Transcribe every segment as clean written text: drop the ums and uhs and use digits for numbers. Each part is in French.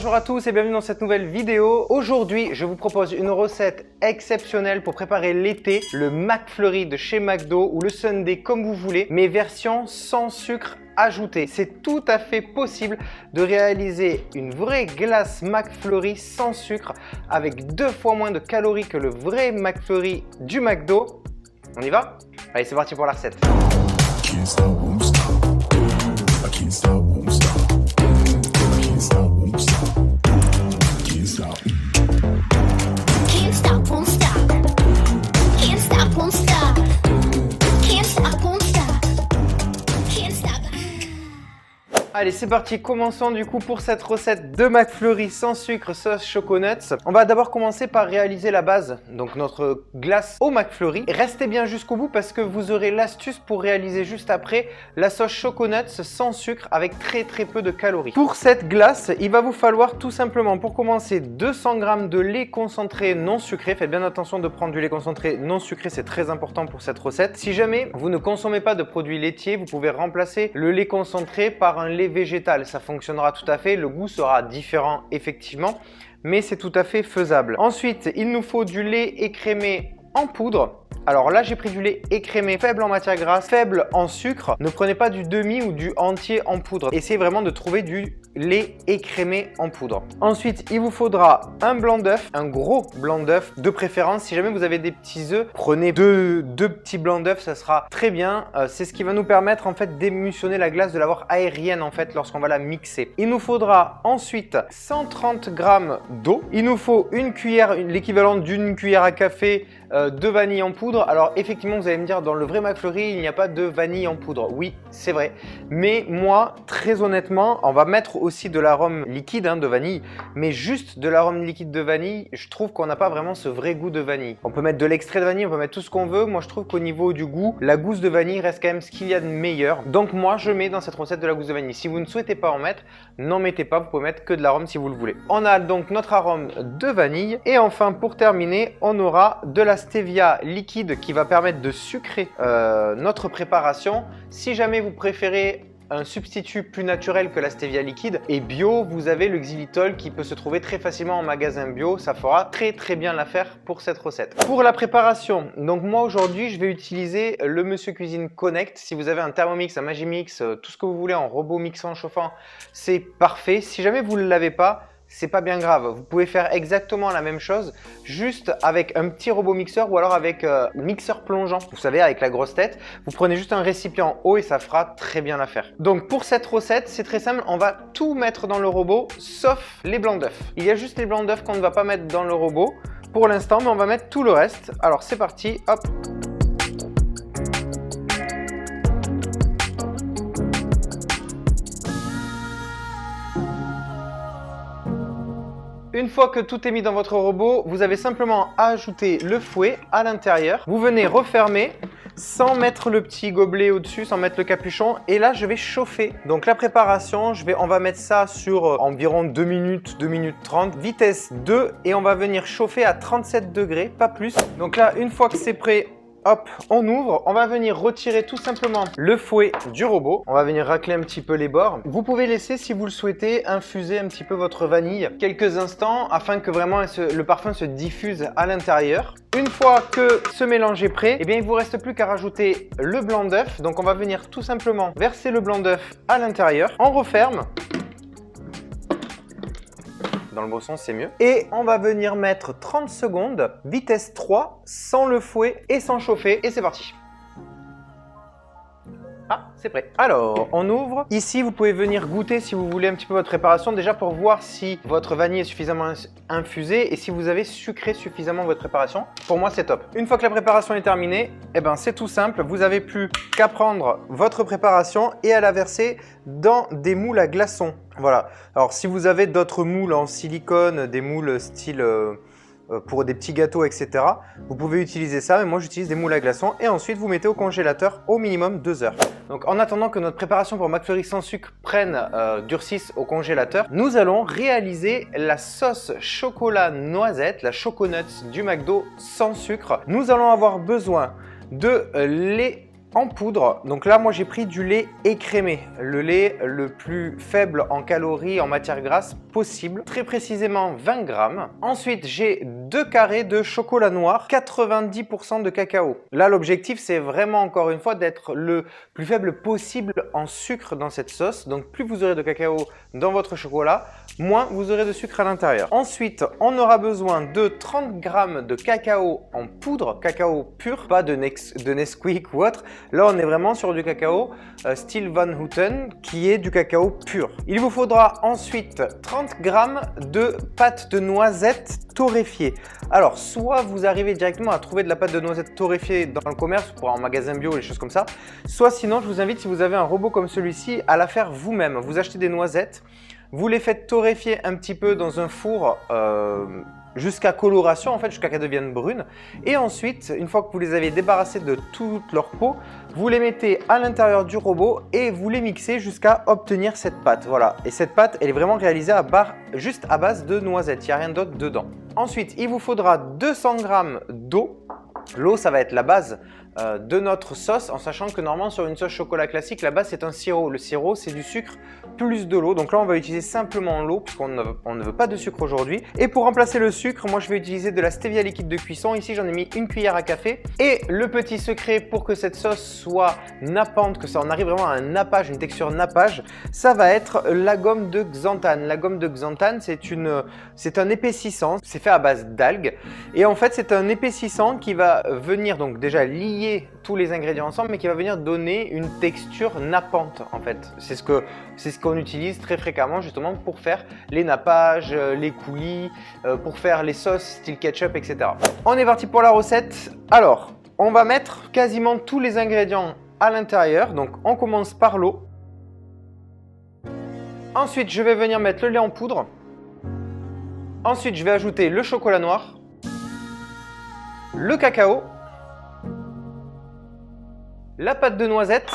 Bonjour à tous et bienvenue dans cette nouvelle vidéo. Aujourd'hui, je vous propose une recette exceptionnelle pour préparer l'été, le McFlurry de chez McDo ou le Sundae comme vous voulez, mais version sans sucre ajouté. C'est tout à fait possible de réaliser une vraie glace McFlurry sans sucre avec 2 fois moins de calories que le vrai McFlurry du McDo. On y va? Allez, c'est parti pour la recette. Can't stop, won't stop. I can't stop, won't stop. Can't stop, won't stop. Can't stop. Can't stop, won't stop. Can't stop, won't stop. Can't stop, won't stop. Can't stop. Allez, c'est parti. Commençons du coup pour cette recette de McFlurry sans sucre sauce Choconuts. On va d'abord commencer par réaliser la base, donc notre glace au McFlurry. Restez bien jusqu'au bout parce que vous aurez l'astuce pour réaliser juste après la sauce Choconuts sans sucre avec très peu de calories. Pour cette glace, il va vous falloir tout simplement pour commencer 200 g de lait concentré non sucré. Faites bien attention de prendre du lait concentré non sucré, c'est très important pour cette recette. Si jamais vous ne consommez pas de produits laitiers, vous pouvez remplacer le lait concentré par un lait végétal, ça fonctionnera tout à fait, le goût sera différent effectivement, mais c'est tout à fait faisable. Ensuite, il nous faut du lait écrémé en poudre. Alors là, j'ai pris du lait écrémé faible en matière grasse, faible en sucre. Ne prenez pas du demi ou du entier en poudre. Essayez vraiment de trouver du lait écrémé en poudre. Ensuite, il vous faudra un blanc d'œuf, un gros blanc d'œuf de préférence. Si jamais vous avez des petits œufs, prenez deux petits blancs d'œuf, ça sera très bien. C'est ce qui va nous permettre en fait d'émulsionner la glace, de l'avoir aérienne en fait lorsqu'on va la mixer. Il nous faudra ensuite 130 g d'eau. Il nous faut une cuillère, l'équivalent d'une cuillère à café de vanille en poudre. Alors effectivement, vous allez me dire, dans le vrai McFlurry, il n'y a pas de vanille en poudre. Oui, c'est vrai. Mais moi, très honnêtement, on va mettre aussi de l'arôme liquide de vanille. Mais juste de l'arôme liquide de vanille, je trouve qu'on n'a pas vraiment ce vrai goût de vanille. On peut mettre de l'extrait de vanille, on peut mettre tout ce qu'on veut. Moi, je trouve qu'au niveau du goût, la gousse de vanille reste quand même ce qu'il y a de meilleur. Donc moi, je mets dans cette recette de la gousse de vanille. Si vous ne souhaitez pas en mettre, n'en mettez pas. Vous pouvez mettre que de l'arôme si vous le voulez. On a donc notre arôme de vanille. Et enfin, pour terminer, on aura de la stevia liquide qui va permettre de sucrer notre préparation. Si jamais vous préférez un substitut plus naturel que la stevia liquide et bio, vous avez le xylitol qui peut se trouver très facilement en magasin bio. Ça fera très bien l'affaire pour cette recette. Pour la préparation, donc moi aujourd'hui je vais utiliser le Monsieur Cuisine Connect. Si vous avez un Thermomix, un Magimix, tout ce que vous voulez en robot mixant chauffant, c'est parfait. Si jamais vous ne l'avez pas, c'est pas bien grave, vous pouvez faire exactement la même chose, juste avec un petit robot mixeur ou alors avec mixeur plongeant, vous savez, avec la grosse tête. Vous prenez juste un récipient haut et ça fera très bien l'affaire. Donc pour cette recette, c'est très simple, on va tout mettre dans le robot sauf les blancs d'œufs. Il y a juste les blancs d'œufs qu'on ne va pas mettre dans le robot pour l'instant, mais on va mettre tout le reste. Alors c'est parti, hop. Une fois que tout est mis dans votre robot, vous avez simplement à ajouter le fouet à l'intérieur. Vous venez refermer sans mettre le petit gobelet au-dessus, sans mettre le capuchon. Et là, je vais chauffer. Donc la préparation, on va mettre ça sur environ 2 minutes, 2 minutes 30, vitesse 2. Et on va venir chauffer à 37 degrés, pas plus. Donc là, une fois que c'est prêt, hop, on ouvre, on va venir retirer tout simplement le fouet du robot. On va venir racler un petit peu les bords. Vous pouvez laisser, si vous le souhaitez, infuser un petit peu votre vanille quelques instants afin que vraiment le parfum se diffuse à l'intérieur. Une fois que ce mélange est prêt, eh bien, il ne vous reste plus qu'à rajouter le blanc d'œuf. Donc on va venir tout simplement verser le blanc d'œuf à l'intérieur. On referme. Dans le bon sens, c'est mieux. Et on va venir mettre 30 secondes, vitesse 3, sans le fouet et sans chauffer. Et c'est parti. Ah, c'est prêt. Alors, on ouvre. Ici, vous pouvez venir goûter si vous voulez un petit peu votre préparation, déjà pour voir si votre vanille est suffisamment infusée et si vous avez sucré suffisamment votre préparation. Pour moi, c'est top. Une fois que la préparation est terminée, eh ben, c'est tout simple. Vous n'avez plus qu'à prendre votre préparation et à la verser dans des moules à glaçons. Voilà. Alors, si vous avez d'autres moules en silicone, des moules style pour des petits gâteaux, etc., vous pouvez utiliser ça, mais moi j'utilise des moules à glaçons et ensuite vous mettez au congélateur au minimum 2 heures. Donc en attendant que notre préparation pour McFlurry sans sucre durcisse au congélateur, nous allons réaliser la sauce chocolat noisette, la Choconuts du McDo sans sucre. Nous allons avoir besoin de lait en poudre. Donc là, moi j'ai pris du lait écrémé, le lait le plus faible en calories, en matière grasse possible, très précisément 20 grammes. Ensuite, j'ai 2 carrés de chocolat noir, 90% de cacao. Là, l'objectif, c'est vraiment encore une fois d'être le plus faible possible en sucre dans cette sauce. Donc plus vous aurez de cacao dans votre chocolat, moins vous aurez de sucre à l'intérieur. Ensuite, on aura besoin de 30 grammes de cacao en poudre, cacao pur, pas de Nesquik ou autre. Là, on est vraiment sur du cacao style Van Houten, qui est du cacao pur. Il vous faudra ensuite 30 grammes de pâte de noisette torréfiée. Alors, soit vous arrivez directement à trouver de la pâte de noisette torréfiée dans le commerce, pour un magasin bio, des choses comme ça. Soit sinon, je vous invite, si vous avez un robot comme celui-ci, à la faire vous-même. Vous achetez des noisettes, vous les faites torréfier un petit peu dans un four jusqu'à coloration, en fait, jusqu'à qu'elles deviennent brunes. Et ensuite, une fois que vous les avez débarrassées de toute leur peau, vous les mettez à l'intérieur du robot et vous les mixez jusqu'à obtenir cette pâte. Voilà. Et cette pâte, elle est vraiment réalisée juste à base de noisettes. Il n'y a rien d'autre dedans. Ensuite, il vous faudra 200 g d'eau. L'eau, ça va être la base de notre sauce, en sachant que normalement sur une sauce chocolat classique, la base c'est un sirop. Le sirop, c'est du sucre plus de l'eau. Donc là, on va utiliser simplement l'eau puisqu'on ne veut pas de sucre aujourd'hui. Et pour remplacer le sucre, moi je vais utiliser de la stevia liquide de cuisson. Ici, j'en ai mis une cuillère à café. Et le petit secret pour que cette sauce soit nappante, que ça en arrive vraiment à un nappage, une texture nappage, ça va être la gomme de xanthane. La gomme de xanthane, c'est un épaississant. C'est fait à base d'algues. Et en fait, c'est un épaississant qui va venir donc déjà lier tous les ingrédients ensemble, mais qui va venir donner une texture nappante en fait. C'est ce qu'on utilise très fréquemment justement pour faire les nappages, les coulis, pour faire les sauces style ketchup, etc. On est parti pour la recette. Alors, on va mettre quasiment tous les ingrédients à l'intérieur. Donc, on commence par l'eau. Ensuite, je vais venir mettre le lait en poudre. Ensuite, je vais ajouter le chocolat noir, le cacao, la pâte de noisette,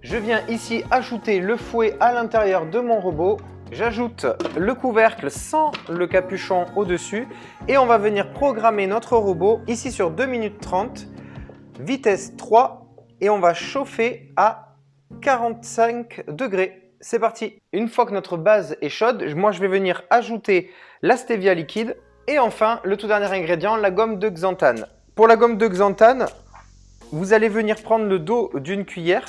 je viens ici ajouter le fouet à l'intérieur de mon robot, j'ajoute le couvercle sans le capuchon au-dessus et on va venir programmer notre robot ici sur 2 minutes 30, vitesse 3 et on va chauffer à 45 degrés. C'est parti. Une fois que notre base est chaude, moi je vais venir ajouter la stevia liquide. Et enfin, le tout dernier ingrédient, la gomme de xanthane. Pour la gomme de xanthane, vous allez venir prendre le dos d'une cuillère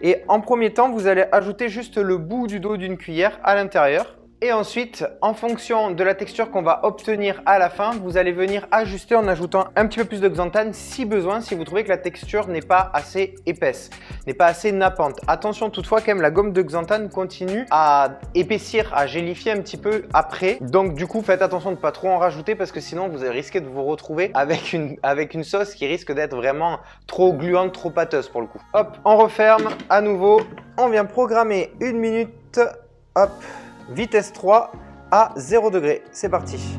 et en premier temps, vous allez ajouter juste le bout du dos d'une cuillère à l'intérieur. Et ensuite, en fonction de la texture qu'on va obtenir à la fin, vous allez venir ajuster en ajoutant un petit peu plus de xanthane si besoin, si vous trouvez que la texture n'est pas assez épaisse, n'est pas assez nappante. Attention toutefois, quand même, la gomme de xanthane continue à épaissir, à gélifier un petit peu après. Donc du coup, faites attention de ne pas trop en rajouter parce que sinon, vous risquez de vous retrouver avec une sauce qui risque d'être vraiment trop gluante, trop pâteuse pour le coup. Hop, on referme à nouveau. On vient programmer 1 minute. Hop. Vitesse 3 à 0 degré. C'est parti.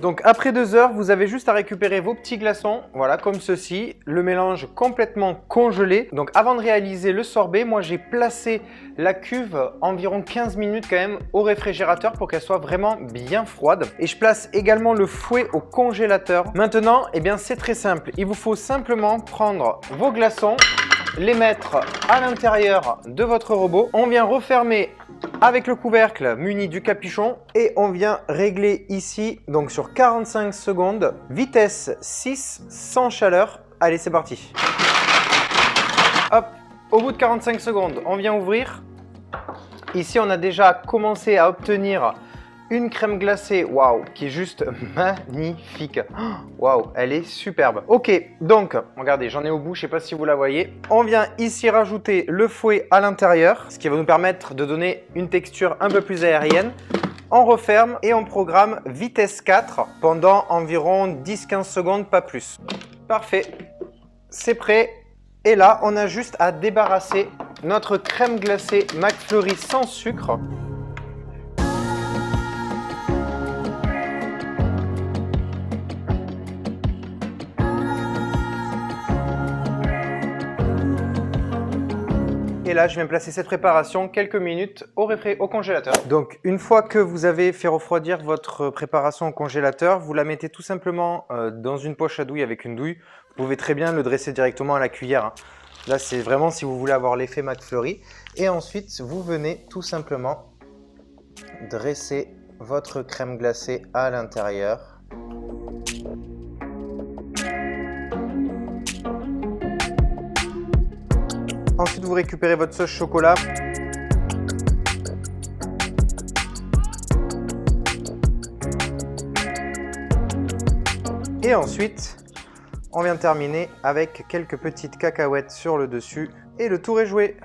Donc après 2 heures, vous avez juste à récupérer vos petits glaçons, voilà comme ceci, le mélange complètement congelé. Donc avant de réaliser le sorbet, moi j'ai placé la cuve environ 15 minutes quand même au réfrigérateur pour qu'elle soit vraiment bien froide. Et je place également le fouet au congélateur. Maintenant, eh bien c'est très simple, il vous faut simplement prendre vos glaçons, les mettre à l'intérieur de votre robot. On vient refermer avec le couvercle muni du capuchon et on vient régler ici donc sur 45 secondes, vitesse 6 sans chaleur. Allez, c'est parti. Hop, au bout de 45 secondes, on vient ouvrir. Ici, on a déjà commencé à obtenir une crème glacée, waouh, qui est juste magnifique. Waouh, elle est superbe. Ok, donc, regardez, j'en ai au bout, je ne sais pas si vous la voyez. On vient ici rajouter le fouet à l'intérieur, ce qui va nous permettre de donner une texture un peu plus aérienne. On referme et on programme vitesse 4 pendant environ 10-15 secondes, pas plus. Parfait, c'est prêt. Et là, on a juste à débarrasser notre crème glacée McFlurry sans sucre. Et Et là, je viens placer cette préparation quelques minutes au congélateur. Donc, une fois que vous avez fait refroidir votre préparation au congélateur, vous la mettez tout simplement dans une poche à douille avec une douille. Vous pouvez très bien le dresser directement à la cuillère, hein. Là, c'est vraiment si vous voulez avoir l'effet McFlurry. Et ensuite, vous venez tout simplement dresser votre crème glacée à l'intérieur. Ensuite, vous récupérez votre sauce chocolat. Et ensuite, on vient terminer avec quelques petites cacahuètes sur le dessus et le tour est joué.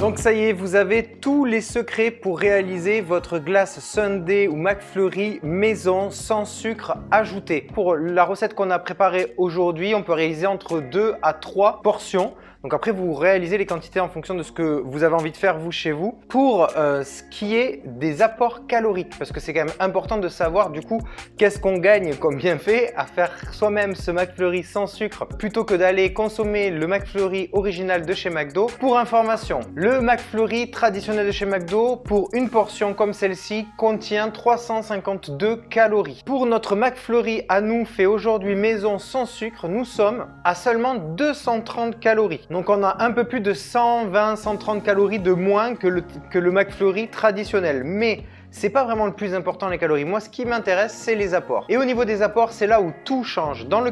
Donc ça y est, vous avez tous les secrets pour réaliser votre glace Sundae ou McFlurry maison sans sucre ajouté. Pour la recette qu'on a préparée aujourd'hui, on peut réaliser entre 2 à 3 portions. Donc après, vous réalisez les quantités en fonction de ce que vous avez envie de faire vous chez vous. Pour ce qui est des apports caloriques, parce que c'est quand même important de savoir du coup qu'est-ce qu'on gagne comme bienfait à faire soi-même ce McFlurry sans sucre plutôt que d'aller consommer le McFlurry original de chez McDo. Pour information, le McFlurry traditionnel de chez McDo pour une portion comme celle-ci contient 352 calories. Pour notre McFlurry à nous fait aujourd'hui maison sans sucre, nous sommes à seulement 230 calories. Donc on a un peu plus de 120-130 calories de moins que le McFlurry traditionnel. Mais c'est pas vraiment le plus important les calories. Moi, ce qui m'intéresse, c'est les apports. Et au niveau des apports, c'est là où tout change. Dans le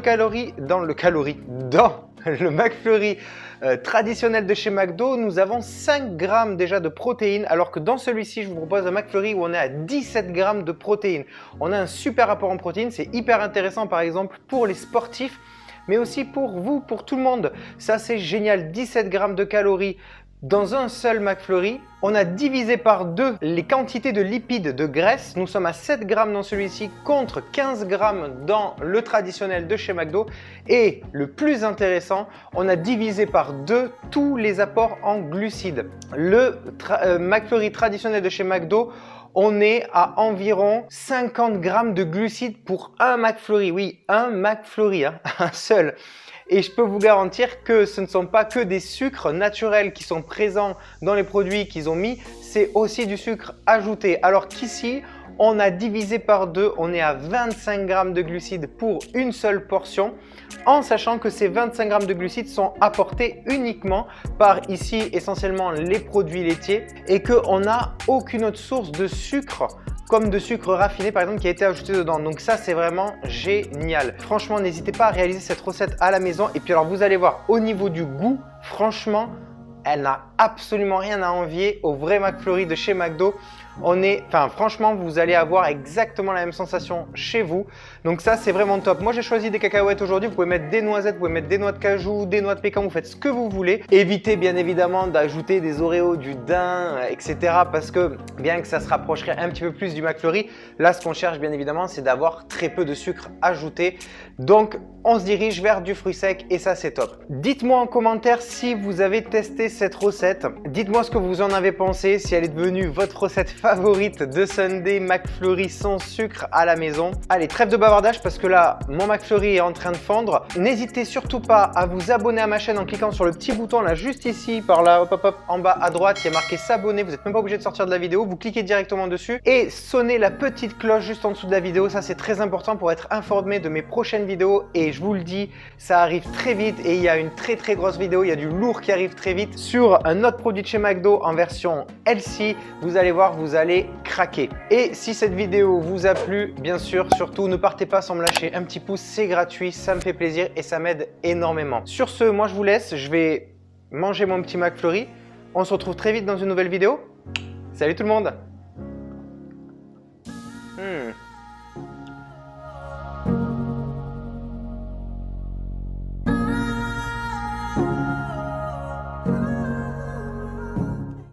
McFlurry traditionnel de chez McDo, nous avons 5 grammes déjà de protéines, alors que dans celui-ci, je vous propose un McFlurry où on est à 17 grammes de protéines. On a un super apport en protéines, c'est hyper intéressant par exemple pour les sportifs, mais aussi pour vous, pour tout le monde. Ça, c'est génial, 17 grammes de calories dans un seul McFlurry. On a divisé par 2 les quantités de lipides, de graisse. Nous sommes à 7 grammes dans celui-ci contre 15 grammes dans le traditionnel de chez McDo. Et le plus intéressant, on a divisé par 2 tous les apports en glucides. Le McFlurry traditionnel de chez McDo, on est à environ 50 grammes de glucides pour un McFlurry. Oui, un McFlurry, hein, un seul. Et je peux vous garantir que ce ne sont pas que des sucres naturels qui sont présents dans les produits qu'ils ont mis, c'est aussi du sucre ajouté. Alors qu'ici, on a divisé par 2, on est à 25 grammes de glucides pour une seule portion, en sachant que ces 25 grammes de glucides sont apportés uniquement par ici essentiellement les produits laitiers et qu'on n'a aucune autre source de sucre comme de sucre raffiné par exemple qui a été ajouté dedans. Donc ça, c'est vraiment génial. Franchement, n'hésitez pas à réaliser cette recette à la maison. Et puis alors, vous allez voir, au niveau du goût, franchement, elle n'a absolument rien à envier au vrai McFlurry de chez McDo. Franchement, vous allez avoir exactement la même sensation chez vous. Donc ça, c'est vraiment top. Moi, j'ai choisi des cacahuètes aujourd'hui. Vous pouvez mettre des noisettes, vous pouvez mettre des noix de cajou, des noix de pécan. Vous faites ce que vous voulez. Évitez bien évidemment d'ajouter des Oreos, du daim, etc. Parce que bien que ça se rapprocherait un petit peu plus du McFlurry, là, ce qu'on cherche bien évidemment, c'est d'avoir très peu de sucre ajouté. Donc, on se dirige vers du fruit sec et ça, c'est top. Dites-moi en commentaire si vous avez testé cette recette. Dites-moi ce que vous en avez pensé, si elle est devenue votre recette favorite de Sundae McFlurry sans sucre à la maison. Allez, trêve de bavardage parce que là, mon McFlurry est en train de fondre. N'hésitez surtout pas à vous abonner à ma chaîne en cliquant sur le petit bouton là, juste ici, par là, hop, hop, hop, en bas à droite, il y a marqué s'abonner. Vous n'êtes même pas obligé de sortir de la vidéo, vous cliquez directement dessus et sonnez la petite cloche juste en dessous de la vidéo. Ça, c'est très important pour être informé de mes prochaines vidéos et je vous le dis, ça arrive très vite et il y a une très grosse vidéo, il y a du lourd qui arrive très vite sur un autre produit de chez McDo en version healthy. Vous allez voir, vous allez craquer. Et si cette vidéo vous a plu, bien sûr, surtout ne partez pas sans me lâcher un petit pouce, c'est gratuit, ça me fait plaisir et ça m'aide énormément. Sur ce, moi je vous laisse, je vais manger mon petit McFlurry. On se retrouve très vite dans une nouvelle vidéo. Salut tout le monde.